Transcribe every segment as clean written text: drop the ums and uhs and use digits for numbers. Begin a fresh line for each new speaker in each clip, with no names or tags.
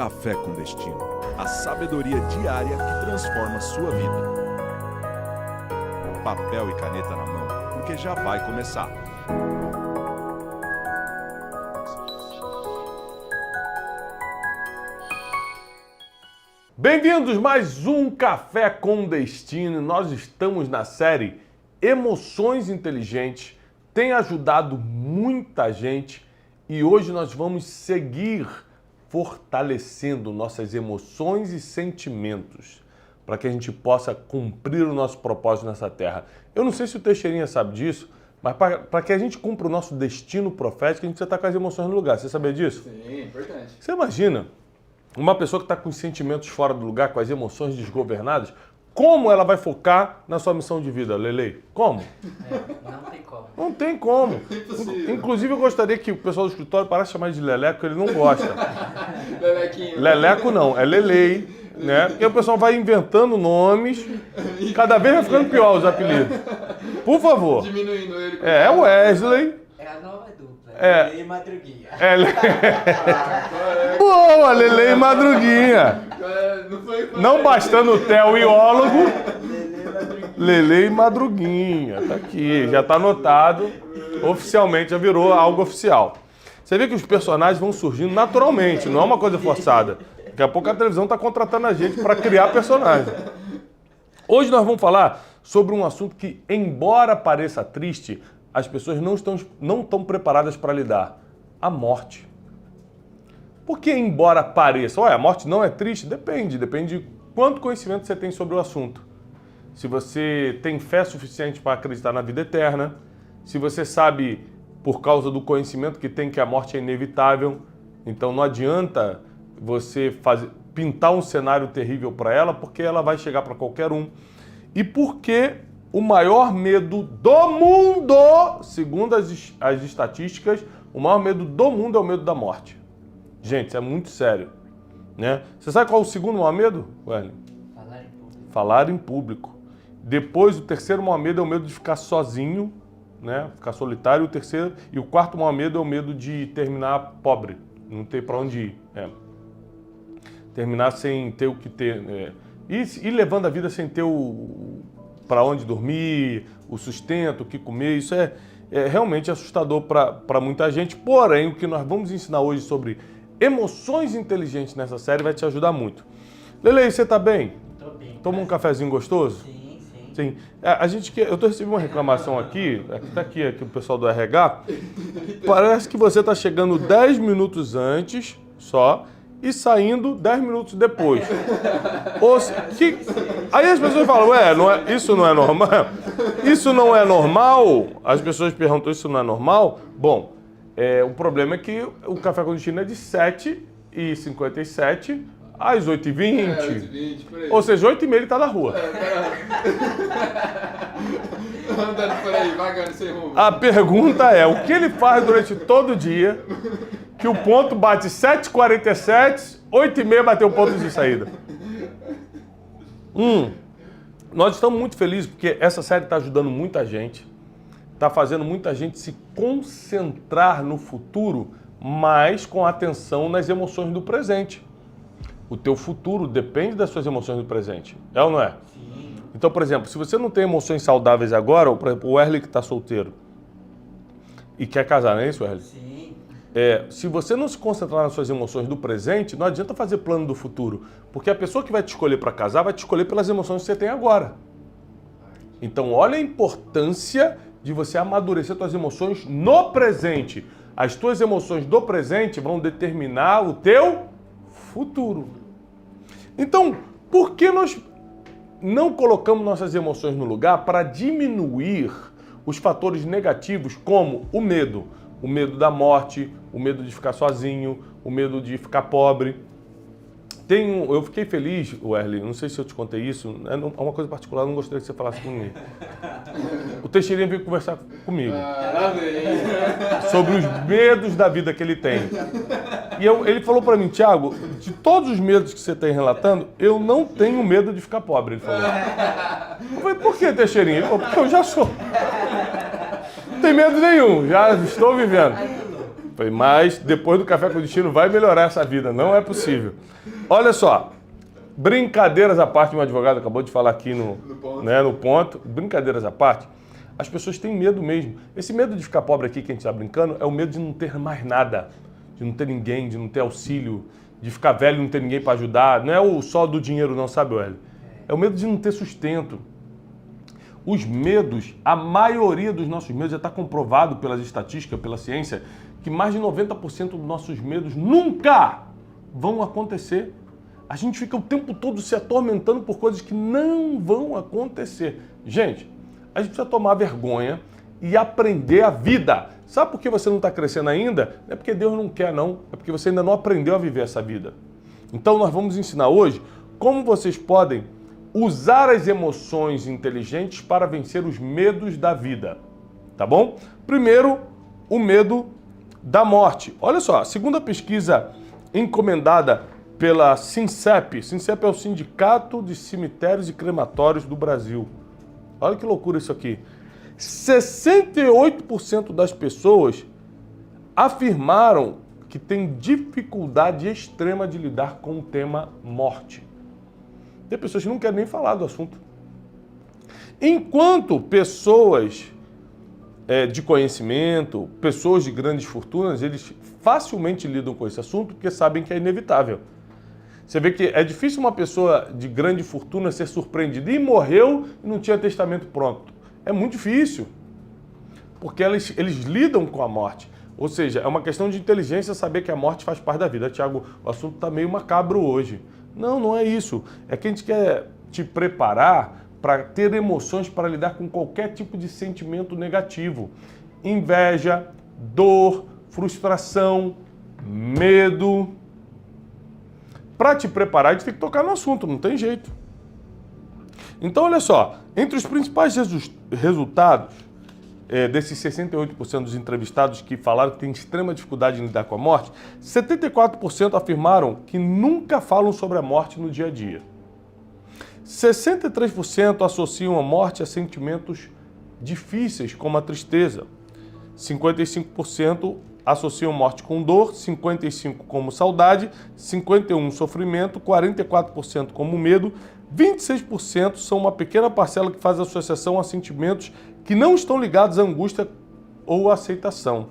Café com Destino, a sabedoria diária que transforma sua vida. Papel e caneta na mão, porque já vai começar.
Bem-vindos a mais um Café com Destino. Nós estamos na série Emoções Inteligentes. Tem ajudado muita gente e hoje nós vamos seguir fortalecendo nossas emoções e sentimentos para que a gente possa cumprir o nosso propósito nessa terra. Eu não sei se o Teixeirinha sabe disso, mas para que a gente cumpra o nosso destino profético, a gente precisa estar com as emoções no lugar. Você sabia disso?
Sim, importante.
Você imagina uma pessoa que está com os sentimentos fora do lugar, com as emoções desgovernadas, como ela vai focar na sua missão de vida, Lelei? Como?
Não tem como.
Não tem como.
Impossível.
Inclusive, eu gostaria que o pessoal do escritório parasse de chamar de Leleco, porque ele não gosta.
Lelequinho.
Leleco não, é Lelei, né? Porque o pessoal vai inventando nomes, cada vez vai ficando pior os apelidos. Por favor.
Diminuindo ele.
É Wesley.
É a nova dupla.
É.
Lelei e Madruguinha.
Boa, Lelei Madruguinha.
Não foi
Não bastando o teoiólogo,
Lelei e Madruguinha.
Lelei Madruguinha. Tá aqui, já tá anotado. Oficialmente já virou algo oficial. Você vê que os personagens vão surgindo naturalmente, não é uma coisa forçada. Daqui a pouco a televisão está contratando a gente para criar personagem. Hoje nós vamos falar sobre um assunto que, embora pareça triste, as pessoas não estão preparadas para lidar. A morte. Por que embora pareça? Olha, a morte não é triste? Depende de quanto conhecimento você tem sobre o assunto. Se você tem fé suficiente para acreditar na vida eterna, se você sabe, por causa do conhecimento que tem, que a morte é inevitável, então não adianta você pintar um cenário terrível para ela, porque ela vai chegar para qualquer um. E porque o maior medo do mundo, segundo as estatísticas, o maior medo do mundo é o medo da morte. Gente, isso é muito sério, né? Você sabe qual é o segundo maior medo, Wesley?
Falar em público.
Falar em público. Depois, o terceiro maior medo é o medo de ficar sozinho, né? Ficar solitário. E o quarto maior medo é o medo de terminar pobre, não ter para onde ir. Terminar sem ter o que ter. E levando a vida sem ter para onde dormir, o sustento, o que comer. Isso é realmente assustador para muita gente. Porém, o que nós vamos ensinar hoje sobre emoções inteligentes nessa série vai te ajudar muito. Lelei, você tá bem?
Tô bem.
Toma um cafezinho gostoso?
Sim, sim.
Sim. Eu tô recebendo uma reclamação aqui o pessoal do RH. Parece que você tá chegando 10 minutos antes e saindo 10 minutos depois. Aí as pessoas falam, isso não é normal? Isso não é normal? As pessoas perguntam, isso não é normal? Bom, o problema é que o Café com Destino é de 7h57 às 8h20.
8h20, por aí.
Ou seja, 8h30 ele tá na rua.
Andando por aí, vagando sem rumo.
A pergunta é, o que ele faz durante todo o dia que o ponto bate 7h47, 8h30 bateu o ponto de saída? Nós estamos muito felizes porque essa série está ajudando muita gente, está fazendo muita gente se concentrar no futuro, mas com atenção nas emoções do presente. O teu futuro depende das suas emoções do presente, é ou não é?
Sim.
Então, por exemplo, se você não tem emoções saudáveis agora, ou por exemplo, o Wesley que está solteiro e quer casar, não é isso, Wesley?
Sim.
Se você não se concentrar nas suas emoções do presente, não adianta fazer plano do futuro. Porque a pessoa que vai te escolher para casar vai te escolher pelas emoções que você tem agora. Então, olha a importância de você amadurecer suas emoções no presente. As tuas emoções do presente vão determinar o teu futuro. Então, por que nós não colocamos nossas emoções no lugar para diminuir os fatores negativos como o medo? O medo da morte, o medo de ficar sozinho, o medo de ficar pobre. Eu fiquei feliz, Wesley, não sei se eu te contei isso, é uma coisa particular, eu não gostaria que você falasse comigo. O Teixeirinha veio conversar comigo sobre os medos da vida que ele tem. E ele falou para mim, Thiago, de todos os medos que você tem relatando, eu não tenho medo de ficar pobre, ele falou. Eu falei, por que, Teixeirinha? Ele falou, porque eu já sou. Não tem medo nenhum, já estou vivendo. Falei, mas depois do Café com o Destino vai melhorar essa vida, não é possível. Olha só, brincadeiras à parte, meu advogado acabou de falar aqui no ponto, brincadeiras à parte, as pessoas têm medo mesmo. Esse medo de ficar pobre aqui que a gente está brincando é o medo de não ter mais nada, de não ter ninguém, de não ter auxílio, de ficar velho e não ter ninguém para ajudar. Não é o só do dinheiro não, sabe, Hélio? É o medo de não ter sustento. Os medos, a maioria dos nossos medos já está comprovado pelas estatísticas, pela ciência, que mais de 90% dos nossos medos nunca vão acontecer. A gente fica o tempo todo se atormentando por coisas que não vão acontecer. Gente, a gente precisa tomar vergonha e aprender a vida. Sabe por que você não está crescendo ainda? Não é porque Deus não quer, não. É porque você ainda não aprendeu a viver essa vida. Então nós vamos ensinar hoje como vocês podem usar as emoções inteligentes para vencer os medos da vida. Tá bom? Primeiro, o medo da morte. Olha só, segundo a pesquisa encomendada pela SINCEP. SINCEP é o Sindicato de Cemitérios e Crematórios do Brasil. Olha que loucura isso aqui. 68% das pessoas afirmaram que têm dificuldade extrema de lidar com o tema morte. Tem pessoas que não querem nem falar do assunto. Enquanto pessoas de conhecimento, pessoas de grandes fortunas, eles facilmente lidam com esse assunto porque sabem que é inevitável. Você vê que é difícil uma pessoa de grande fortuna ser surpreendida e morreu e não tinha testamento pronto. É muito difícil, porque eles lidam com a morte. Ou seja, é uma questão de inteligência saber que a morte faz parte da vida. Tiago, o assunto está meio macabro hoje. Não, não é isso. É que a gente quer te preparar para ter emoções para lidar com qualquer tipo de sentimento negativo. Inveja, dor, frustração, medo. Para te preparar, a gente tem que tocar no assunto, não tem jeito. Então, olha só, entre os principais resultados desses 68% dos entrevistados que falaram que têm extrema dificuldade em lidar com a morte, 74% afirmaram que nunca falam sobre a morte no dia a dia. 63% associam a morte a sentimentos difíceis, como a tristeza. 55% associam morte com dor, 55% como saudade, 51% sofrimento, 44% como medo, 26% são uma pequena parcela que faz associação a sentimentos que não estão ligados à angústia ou à aceitação.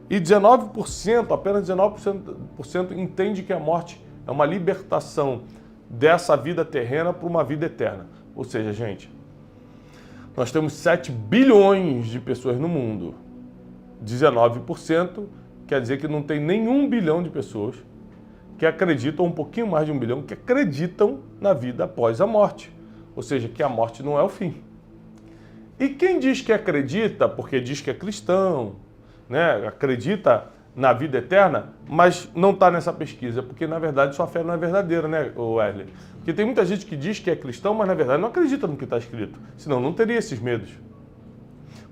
E 19%, apenas 19% entende que a morte é uma libertação dessa vida terrena para uma vida eterna. Ou seja, gente, nós temos 7 bilhões de pessoas no mundo. 19% quer dizer que não tem nenhum bilhão de pessoas que acreditam, um pouquinho mais de 1 bilhão, que acreditam na vida após a morte. Ou seja, que a morte não é o fim. E quem diz que acredita, porque diz que é cristão, né, acredita na vida eterna, mas não está nessa pesquisa, porque na verdade sua fé não é verdadeira, né, Wesley? Porque tem muita gente que diz que é cristão, mas na verdade não acredita no que está escrito, senão não teria esses medos.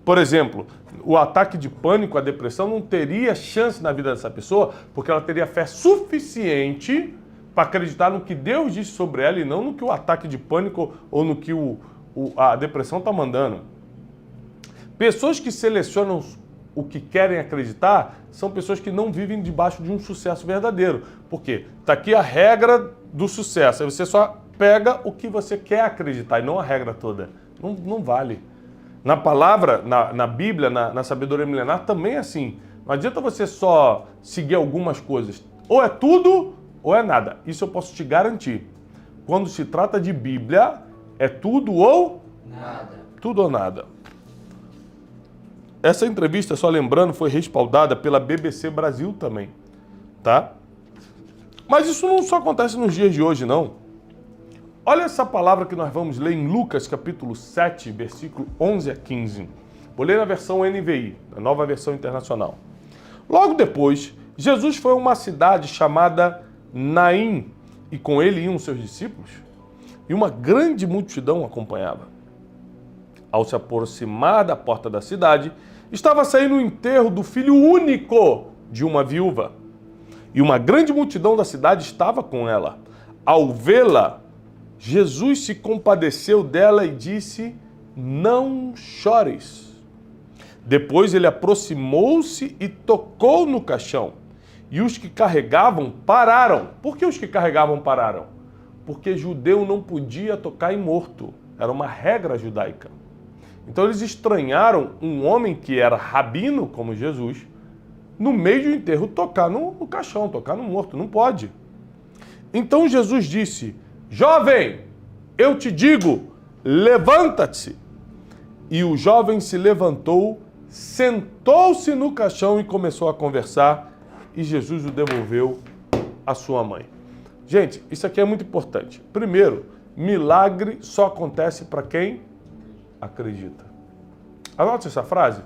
Por exemplo, o ataque de pânico, a depressão, não teria chance na vida dessa pessoa, porque ela teria fé suficiente para acreditar no que Deus disse sobre ela e não no que o ataque de pânico ou no que a depressão está mandando. Pessoas que selecionam o que querem acreditar são pessoas que não vivem debaixo de um sucesso verdadeiro. Por quê? Está aqui a regra do sucesso. Aí você só pega o que você quer acreditar e não a regra toda. Não vale. Na palavra, na Bíblia, na sabedoria milenar, também é assim. Não adianta você só seguir algumas coisas. Ou é tudo ou é nada. Isso eu posso te garantir. Quando se trata de Bíblia, é tudo ou
Nada.
Tudo ou nada. Essa entrevista, só lembrando, foi respaldada pela BBC Brasil também, tá? Mas isso não só acontece nos dias de hoje, não. Olha essa palavra que nós vamos ler em Lucas, capítulo 7, versículo 11 a 15. Vou ler na versão NVI, a nova versão internacional. Logo depois, Jesus foi a uma cidade chamada Naim, e com ele iam seus discípulos, e uma grande multidão o acompanhava. Ao se aproximar da porta da cidade, estava saindo o enterro do filho único de uma viúva. E uma grande multidão da cidade estava com ela. Ao vê-la, Jesus se compadeceu dela e disse: não chores. Depois ele aproximou-se e tocou no caixão. E os que carregavam pararam. Por que os que carregavam pararam? Porque judeu não podia tocar em morto. Era uma regra judaica. Então eles estranharam um homem que era rabino, como Jesus, no meio do enterro tocar no caixão, tocar no morto. Não pode. Então Jesus disse: jovem, eu te digo, levanta-te. E o jovem se levantou, sentou-se no caixão e começou a conversar, e Jesus o devolveu à sua mãe. Gente, isso aqui é muito importante. Primeiro, milagre só acontece para quem acredita. Anote essa frase.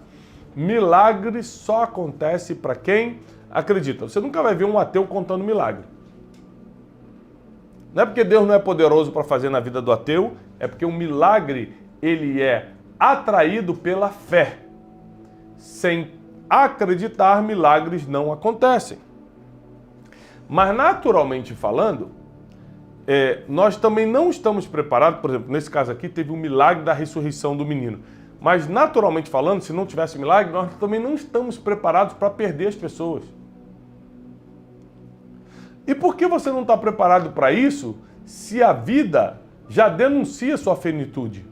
Milagre só acontece para quem acredita. Você nunca vai ver um ateu contando milagre. Não é porque Deus não é poderoso para fazer na vida do ateu, é porque o milagre, ele é atraído pela fé. Sem acreditar, milagres não acontecem. Mas naturalmente falando, nós também não estamos preparados. Por exemplo, nesse caso aqui teve um milagre da ressurreição do menino. Mas naturalmente falando, se não tivesse milagre, nós também não estamos preparados para perder as pessoas. E por que você não está preparado para isso se a vida já denuncia sua finitude?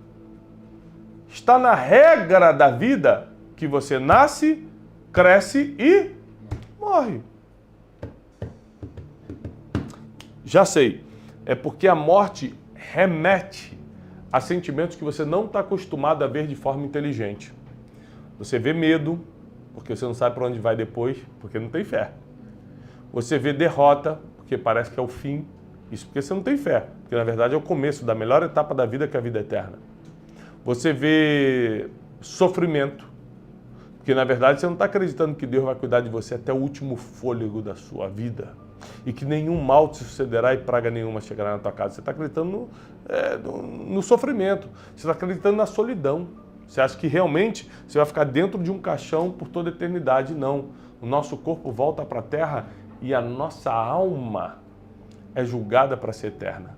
Está na regra da vida que você nasce, cresce e morre. Já sei, é porque a morte remete a sentimentos que você não está acostumado a ver de forma inteligente. Você vê medo, porque você não sabe para onde vai depois, porque não tem fé. Você vê derrota, porque parece que é o fim, isso porque você não tem fé, porque na verdade é o começo da melhor etapa da vida, que é a vida eterna. Você vê sofrimento, porque na verdade você não está acreditando que Deus vai cuidar de você até o último fôlego da sua vida, e que nenhum mal te sucederá e praga nenhuma chegará na tua casa. Você está acreditando no sofrimento, você está acreditando na solidão. Você acha que realmente você vai ficar dentro de um caixão por toda a eternidade. Não. O nosso corpo volta para a terra e a nossa alma é julgada para ser eterna.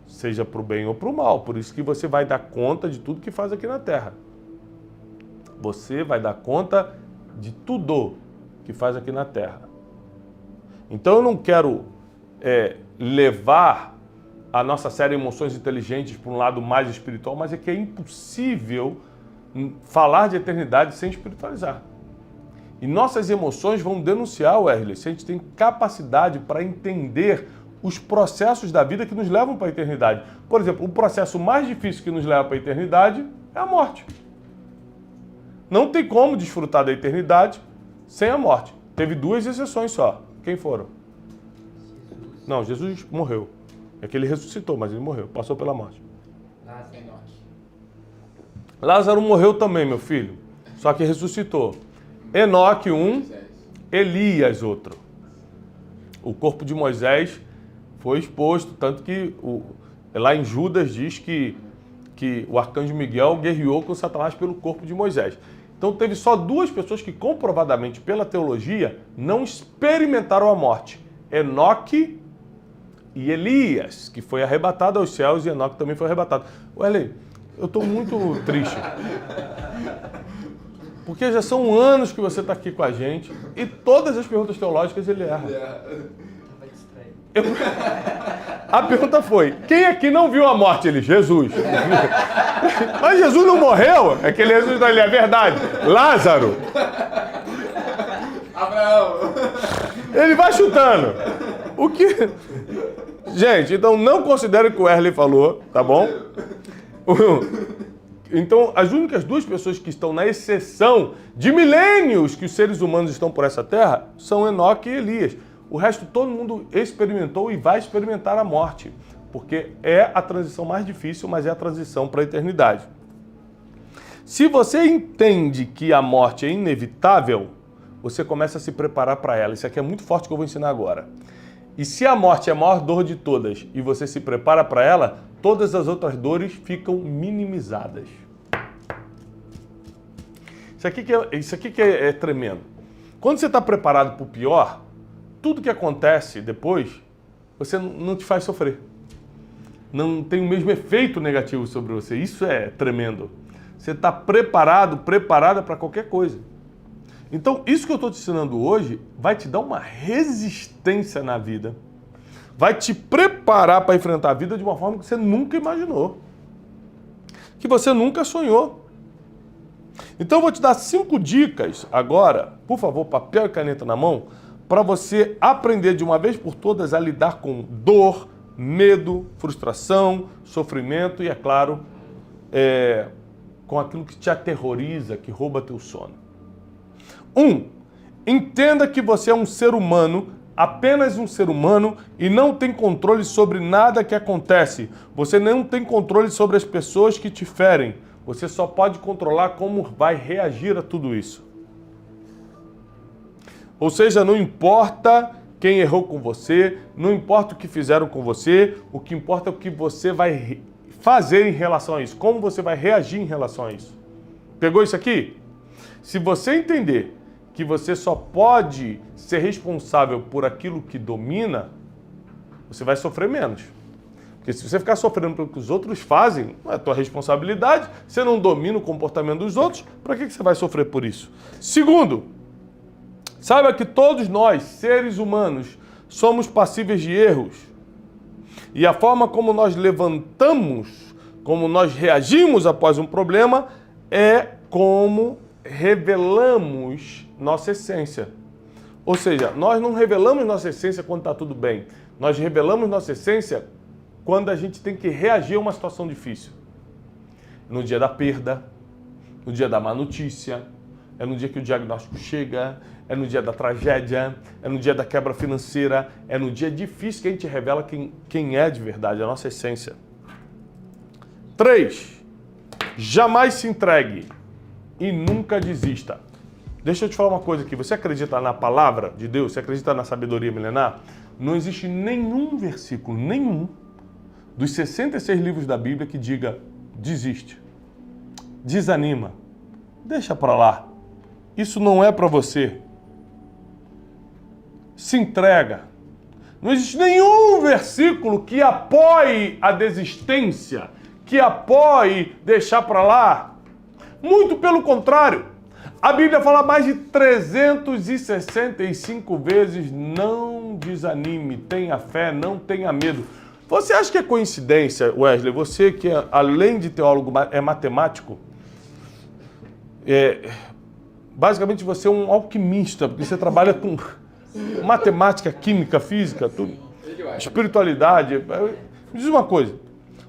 Seja para o bem ou para o mal. Por isso que você vai dar conta de tudo que faz aqui na terra. Você vai dar conta de tudo que faz aqui na terra. Então eu não quero levar a nossa série Emoções Inteligentes para um lado mais espiritual, mas é que é impossível falar de eternidade sem espiritualizar. E nossas emoções vão denunciar, Wesley, se a gente tem capacidade para entender os processos da vida que nos levam para a eternidade. Por exemplo, o processo mais difícil que nos leva para a eternidade é a morte. Não tem como desfrutar da eternidade sem a morte. Teve 2 exceções só. Quem foram? Não, Jesus morreu. É que ele ressuscitou, mas ele morreu, passou pela morte. Lázaro morreu também, meu filho, só que ressuscitou. Enoque um, Elias outro. O corpo de Moisés foi exposto, tanto que lá em Judas diz que o arcanjo Miguel guerreou com Satanás pelo corpo de Moisés. Então teve só 2 pessoas que comprovadamente pela teologia não experimentaram a morte. Enoque e Elias, que foi arrebatado aos céus, e Enoque também foi arrebatado. Wesley, eu estou muito triste. Porque já são anos que você está aqui com a gente e todas as perguntas teológicas ele erra. A pergunta foi, quem aqui não viu a morte? Ele, Jesus. Mas Jesus não morreu? É que ele ressuscitou, ele é verdade. Lázaro.
Abraão.
Ele vai chutando. O que... Gente, então não considere o que o Wesley falou, tá bom? Então, as únicas 2 pessoas que estão na exceção de milênios que os seres humanos estão por essa terra são Enoque e Elias. O resto, todo mundo experimentou e vai experimentar a morte, porque é a transição mais difícil, mas é a transição para a eternidade. Se você entende que a morte é inevitável, você começa a se preparar para ela. Isso aqui é muito forte que eu vou ensinar agora. E se a morte é a maior dor de todas e você se prepara para ela, todas as outras dores ficam minimizadas. Isso aqui que é tremendo. Quando você está preparado para o pior, tudo que acontece depois, você não te faz sofrer. Não tem o mesmo efeito negativo sobre você. Isso é tremendo. você está preparado, preparada para qualquer coisa. Então, isso que eu estou te ensinando hoje vai te dar uma resistência na vida. Vai te preparar para enfrentar a vida de uma forma que você nunca imaginou. Que você nunca sonhou. Então, eu vou te dar 5 dicas agora, por favor, papel e caneta na mão, para você aprender de uma vez por todas a lidar com dor, medo, frustração, sofrimento e, é claro, com aquilo que te aterroriza, que rouba teu sono. 1. Entenda que você é um ser humano, apenas um ser humano, e não tem controle sobre nada que acontece. Você não tem controle sobre as pessoas que te ferem. Você só pode controlar como vai reagir a tudo isso. Ou seja, não importa quem errou com você, não importa o que fizeram com você, o que importa é o que você vai fazer em relação a isso, como você vai reagir em relação a isso. Pegou isso aqui? Se você entender que você só pode ser responsável por aquilo que domina, você vai sofrer menos. Porque se você ficar sofrendo pelo que os outros fazem, não é tua responsabilidade, você não domina o comportamento dos outros, para que você vai sofrer por isso? Segundo, saiba que todos nós, seres humanos, somos passíveis de erros. E a forma como nós levantamos, como nós reagimos após um problema, é como revelamos nossa essência. Ou seja, nós não revelamos nossa essência quando está tudo bem. Nós revelamos nossa essência quando a gente tem que reagir a uma situação difícil. No dia da perda, no dia da má notícia, é no dia que o diagnóstico chega, é no dia da tragédia, é no dia da quebra financeira, é no dia difícil que a gente revela quem é de verdade, a nossa essência. 3. Jamais se entregue e nunca desista. Deixa eu te falar uma coisa aqui. Você acredita na palavra de Deus? Você acredita na sabedoria milenar? Não existe nenhum versículo, nenhum, dos 66 livros da Bíblia que diga desiste, desanima, deixa pra lá. Isso não é para você. Se entrega. Não existe nenhum versículo que apoie a desistência, que apoie deixar para lá. Muito pelo contrário. A Bíblia fala mais de 365 vezes: não desanime, tenha fé, não tenha medo. Você acha que é coincidência, Wesley? Você que, além de teólogo, é matemático, basicamente você é um alquimista, porque você trabalha com matemática, química, física, tudo, espiritualidade. Me diz uma coisa,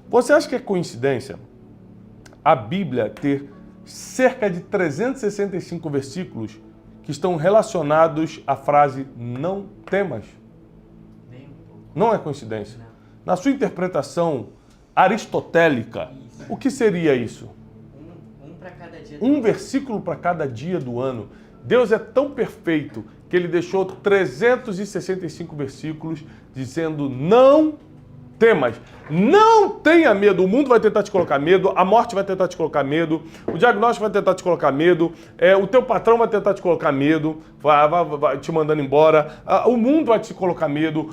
você acha que é coincidência a Bíblia ter cerca de 365 versículos que estão relacionados à frase não temas? Não é coincidência. Na sua interpretação aristotélica, o que seria isso?
Para cada dia.
Um versículo para cada dia do ano. Deus é tão perfeito que ele deixou 365 versículos dizendo não temas. Não tenha medo. O mundo vai tentar te colocar medo, a morte vai tentar te colocar medo, o diagnóstico vai tentar te colocar medo, o teu patrão vai tentar te colocar medo, vai te mandando embora, o mundo vai te colocar medo,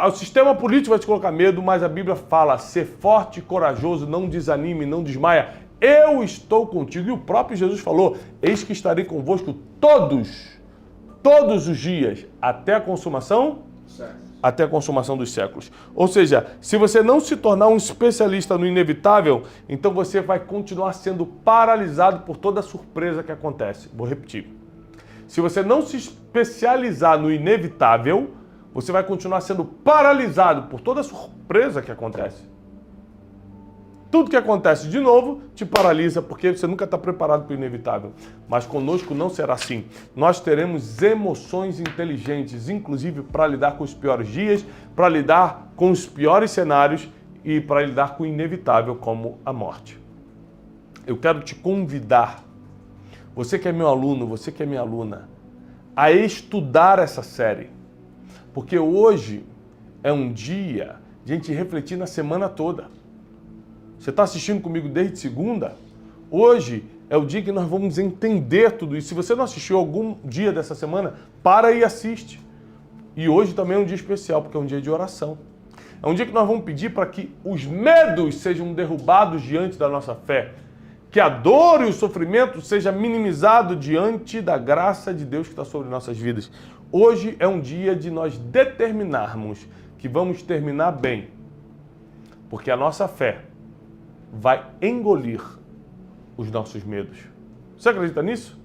o sistema político vai te colocar medo, mas a Bíblia fala: ser forte e corajoso, não desanime, não desmaia. Eu estou contigo. E o próprio Jesus falou: eis que estarei convosco todos os dias, até a consumação dos séculos. Ou seja, se você não se tornar um especialista no inevitável, então você vai continuar sendo paralisado por toda a surpresa que acontece. Vou repetir. Se você não se especializar no inevitável, você vai continuar sendo paralisado por toda a surpresa que acontece. Tudo que acontece de novo te paralisa, porque você nunca está preparado para o inevitável. Mas conosco não será assim. Nós teremos emoções inteligentes, inclusive para lidar com os piores dias, para lidar com os piores cenários e para lidar com o inevitável, como a morte. Eu quero te convidar, você que é meu aluno, você que é minha aluna, a estudar essa série. Porque hoje é um dia de a gente refletir na semana toda. Você está assistindo comigo desde segunda? Hoje é o dia que nós vamos entender tudo isso. Se você não assistiu algum dia dessa semana, para e assiste. E hoje também é um dia especial, porque é um dia de oração. É um dia que nós vamos pedir para que os medos sejam derrubados diante da nossa fé. Que a dor e o sofrimento seja minimizado diante da graça de Deus que está sobre nossas vidas. Hoje é um dia de nós determinarmos que vamos terminar bem, porque a nossa fé vai engolir os nossos medos. Você acredita nisso?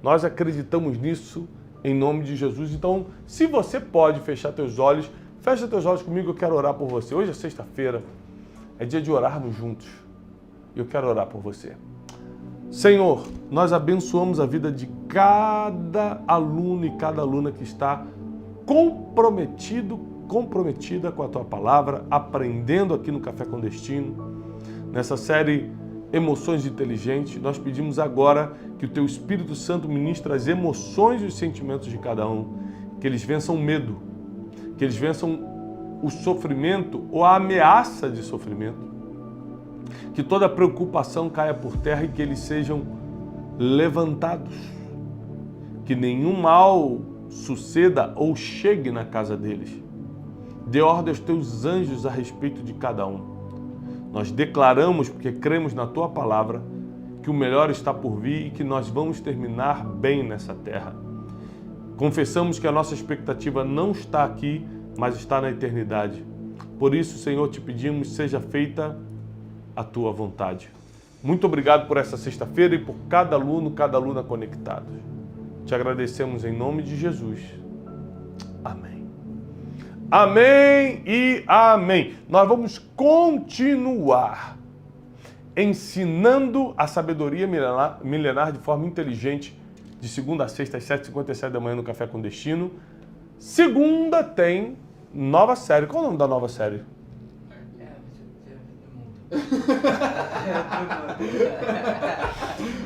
Nós acreditamos nisso em nome de Jesus. Então, se você pode fechar teus olhos, fecha teus olhos comigo, eu quero orar por você. Hoje é sexta-feira, é dia de orarmos juntos. Eu quero orar por você. Senhor, nós abençoamos a vida de cada aluno e cada aluna que está comprometida com a Tua Palavra, aprendendo aqui no Café com Destino. Nessa série Emoções Inteligentes, nós pedimos agora que o Teu Espírito Santo ministre as emoções e os sentimentos de cada um, que eles vençam o medo, que eles vençam o sofrimento ou a ameaça de sofrimento, que toda preocupação caia por terra e que eles sejam levantados, que nenhum mal suceda ou chegue na casa deles. Dê ordem aos Teus anjos a respeito de cada um. Nós declaramos, porque cremos na Tua Palavra, que o melhor está por vir e que nós vamos terminar bem nessa terra. Confessamos que a nossa expectativa não está aqui, mas está na eternidade. Por isso, Senhor, te pedimos, seja feita a Tua vontade. Muito obrigado por essa sexta-feira e por cada aluno, cada aluna conectado. Te agradecemos em nome de Jesus. Amém. Amém e amém. Nós vamos continuar ensinando a sabedoria milenar de forma inteligente, de segunda a sexta, às 7h57 da manhã no Café com Destino. Segunda tem nova série. Qual é o nome da nova série?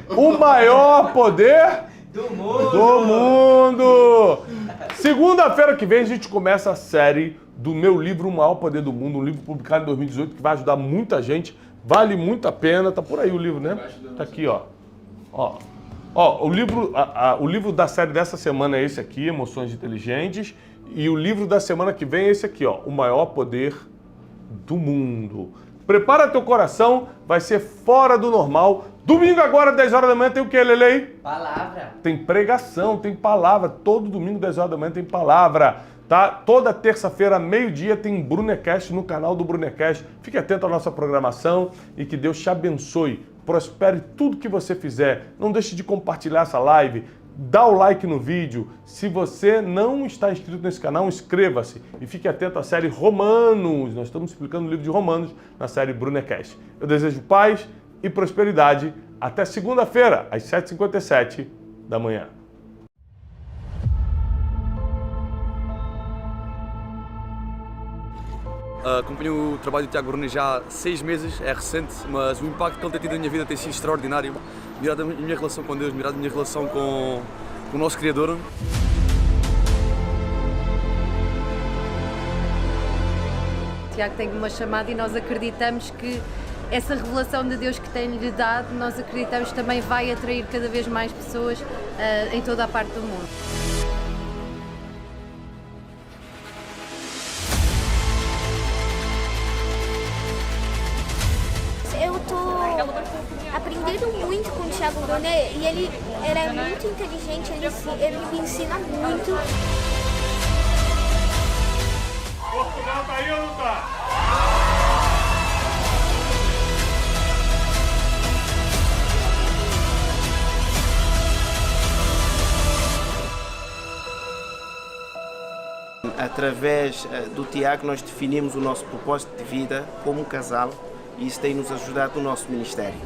O maior poder
Do mundo!
do mundo! Segunda-feira que vem a gente começa a série do meu livro O Maior Poder do Mundo, um livro publicado em 2018 que vai ajudar muita gente, vale muito a pena, tá por aí o livro, né? Tá aqui, ó. O livro da série dessa semana é esse aqui, Emoções Inteligentes, e o livro da semana que vem é esse aqui, ó, O Maior Poder do Mundo. Prepara teu coração, vai ser fora do normal. Domingo agora, 10 horas da manhã, tem o que, Lelei?
Palavra.
Tem pregação, tem palavra. Todo domingo, 10 horas da manhã, tem palavra. Tá? Toda terça-feira, meio-dia, tem Brunecast no canal do Brunecast. Fique atento à nossa programação e que Deus te abençoe. Prospere tudo que você fizer. Não deixe de compartilhar essa live. Dá o like no vídeo. Se você não está inscrito nesse canal, inscreva-se e fique atento à série Romanos. Nós estamos explicando o livro de Romanos na série Brunecast. Eu desejo paz e prosperidade. Até segunda-feira, às 7h57 da manhã.
Acompanho o trabalho do Tiago Bruni já há 6 meses, é recente, mas o impacto que ele tem tido na minha vida tem sido extraordinário. Mirado a minha relação com Deus, mirado a minha relação com o nosso Criador.
Tiago tem uma chamada e nós acreditamos que essa revelação de Deus que tem-lhe dado, nós acreditamos também vai atrair cada vez mais pessoas em toda a parte do mundo.
Eu tô aprendendo muito com o Thiago Brunet e ele é muito inteligente, ele me ensina muito.
Portugal tá aí ou não tá?
Através do Tiago nós definimos o nosso propósito de vida como um casal e isso tem nos ajudado no nosso ministério.